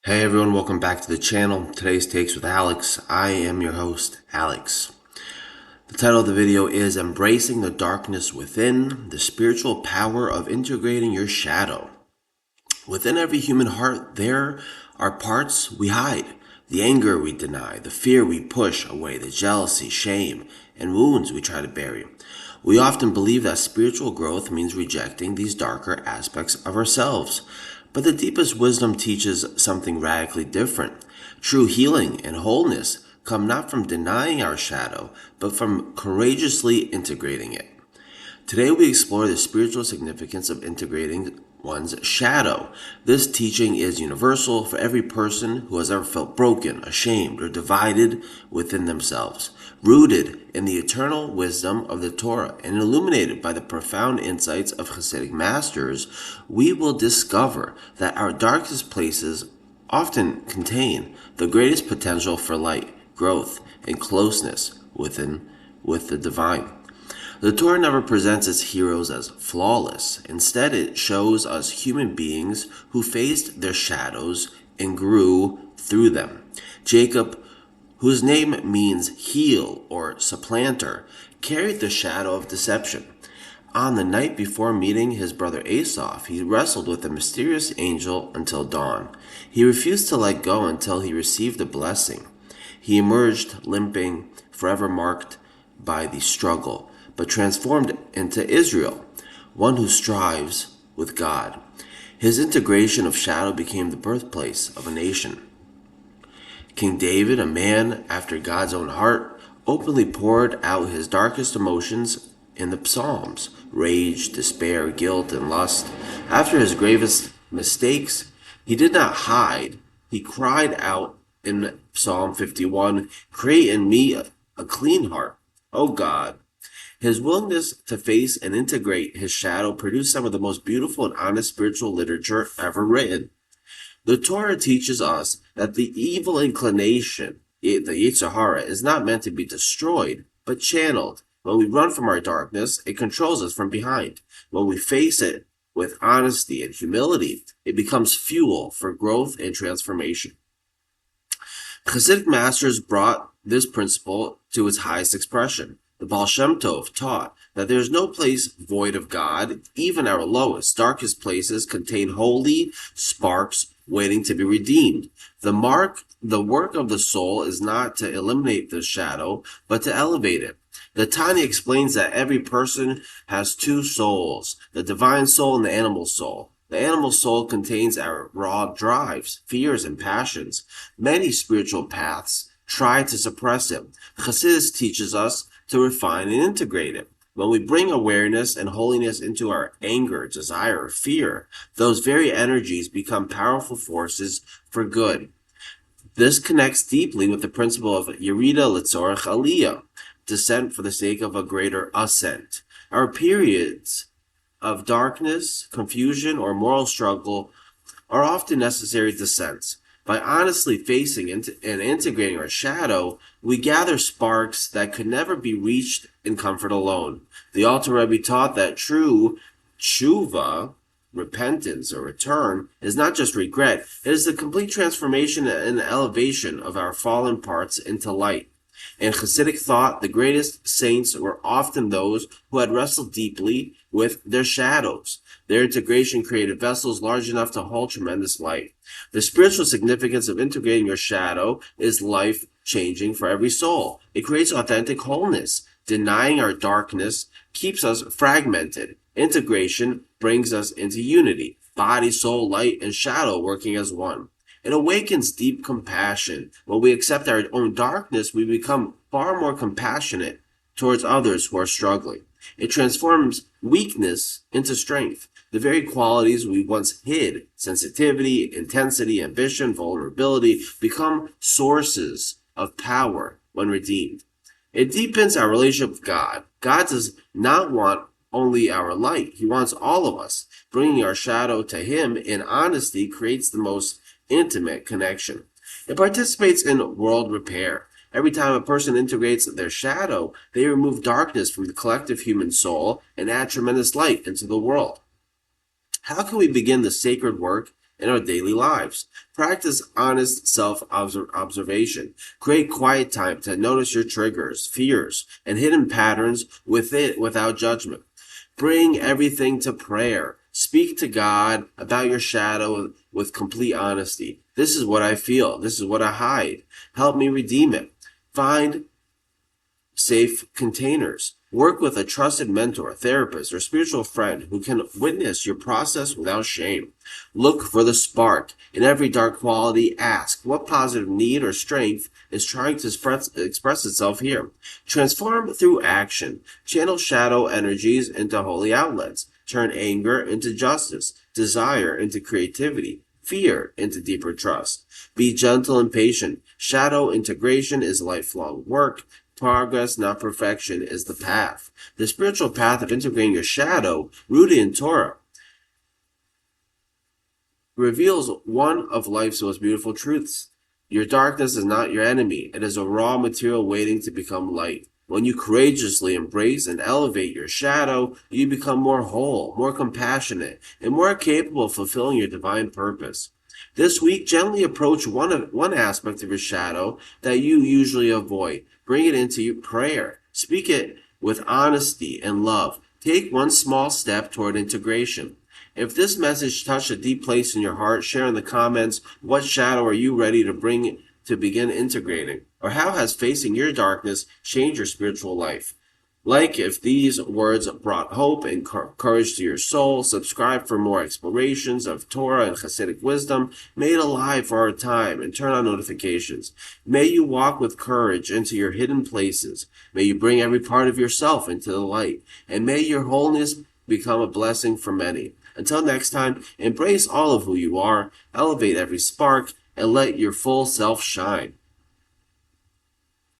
Hey everyone, welcome back to the channel. Today's Takes with Alex. I am your host, Alex. The title of the video is Embracing the Darkness Within, the Spiritual Power of Integrating Your Shadow. Within every human heart, there are parts we hide. The anger we deny, the fear we push away, the jealousy, shame, and wounds we try to bury. We often believe that spiritual growth means rejecting these darker aspects of ourselves. But the deepest wisdom teaches something radically different. True healing and wholeness come not from denying our shadow, but from courageously integrating it. Today we explore the spiritual significance of integrating one's shadow. This teaching is universal for every person who has ever felt broken, ashamed, or divided within themselves. Rooted in the eternal wisdom of the Torah and illuminated by the profound insights of Hasidic masters, we will discover that our darkest places often contain the greatest potential for light, growth, and closeness with the divine. The Torah never presents its heroes as flawless. Instead, it shows us human beings who faced their shadows and grew through them. Jacob, whose name means heel or supplanter, carried the shadow of deception. On the night before meeting his brother Esau, he wrestled with a mysterious angel until dawn. He refused to let go until he received a blessing. He emerged limping, forever marked by the struggle, but transformed into Israel, one who strives with God. His integration of shadow became the birthplace of a nation. King David, a man after God's own heart, openly poured out his darkest emotions in the Psalms: rage, despair, guilt, and lust. After his gravest mistakes, he did not hide. He cried out in Psalm 51, "Create in me a clean heart, O God." His willingness to face and integrate his shadow produced some of the most beautiful and honest spiritual literature ever written. The Torah teaches us that the evil inclination, the Yetzer Hara, is not meant to be destroyed, but channeled. When we run from our darkness, it controls us from behind. When we face it with honesty and humility, it becomes fuel for growth and transformation. Hasidic masters brought this principle to its highest expression. The Baal Shem Tov taught that there is no place void of God. Even our lowest, darkest places contain holy sparks waiting to be redeemed. The work of the soul is not to eliminate the shadow, but to elevate it. The Tanya explains that every person has two souls, the divine soul and the animal soul. The animal soul contains our raw drives, fears, and passions. Many spiritual paths try to suppress it. Chassidus teaches us to refine and integrate it. When we bring awareness and holiness into our anger, desire, or fear, those very energies become powerful forces for good. This connects deeply with the principle of Yerida Litzorech Aliyah, descent for the sake of a greater ascent. Our periods of darkness, confusion, or moral struggle are often necessary descents. By honestly facing and integrating our shadow, we gather sparks that could never be reached in comfort alone. The Alter Rebbe taught that true tshuva, repentance or return, is not just regret, it is the complete transformation and elevation of our fallen parts into light. In Hasidic thought, the greatest saints were often those who had wrestled deeply with their shadows. Their integration created vessels large enough to hold tremendous light. The spiritual significance of integrating your shadow is life-changing for every soul. It creates authentic wholeness. Denying our darkness keeps us fragmented. Integration brings us into unity, body, soul, light, and shadow working as one. It awakens deep compassion. When we accept our own darkness, we become far more compassionate towards others who are struggling. It transforms weakness into strength. The very qualities we once hid, sensitivity, intensity, ambition, vulnerability, become sources of power when redeemed. It deepens our relationship with God. God does not want only our light. He wants all of us. Bringing our shadow to Him in honesty creates the most intimate connection. It participates in world repair. Every time a person integrates their shadow, they remove darkness from the collective human soul and add tremendous light into the world. How can we begin the sacred work in our daily lives. Practice honest self-observation. Create quiet time to notice your triggers, fears, and hidden patterns without judgment. Bring everything to prayer. Speak to God about your shadow with complete honesty. This is what I feel. This is what I hide. Help me redeem it. Find safe containers. Work with a trusted mentor, therapist, or spiritual friend who can witness your process without shame. Look for the spark. In every dark quality, ask what positive need or strength is trying to express itself here. Transform through action. Channel shadow energies into holy outlets. Turn anger into justice, desire into creativity, fear into deeper trust. Be gentle and patient. Shadow integration is lifelong work. Progress, not perfection, is the path. The spiritual path of integrating your shadow, rooted in Torah, reveals one of life's most beautiful truths. Your darkness is not your enemy. It is a raw material waiting to become light. When you courageously embrace and elevate your shadow, you become more whole, more compassionate, and more capable of fulfilling your divine purpose. This week, gently approach one aspect of your shadow that you usually avoid. Bring it into your prayer. Speak it with honesty and love. Take one small step toward integration. If this message touched a deep place in your heart, share in the comments what shadow are you ready to bring to begin integrating, or how has facing your darkness changed your spiritual life. Like if these words brought hope and courage to your soul. Subscribe for more explorations of Torah and Hasidic wisdom made alive for our time, and turn on notifications. May you walk with courage into your hidden places. May you bring every part of yourself into the light, and may your wholeness become a blessing for many. Until next time, embrace all of who you are, elevate every spark, and let your full self shine.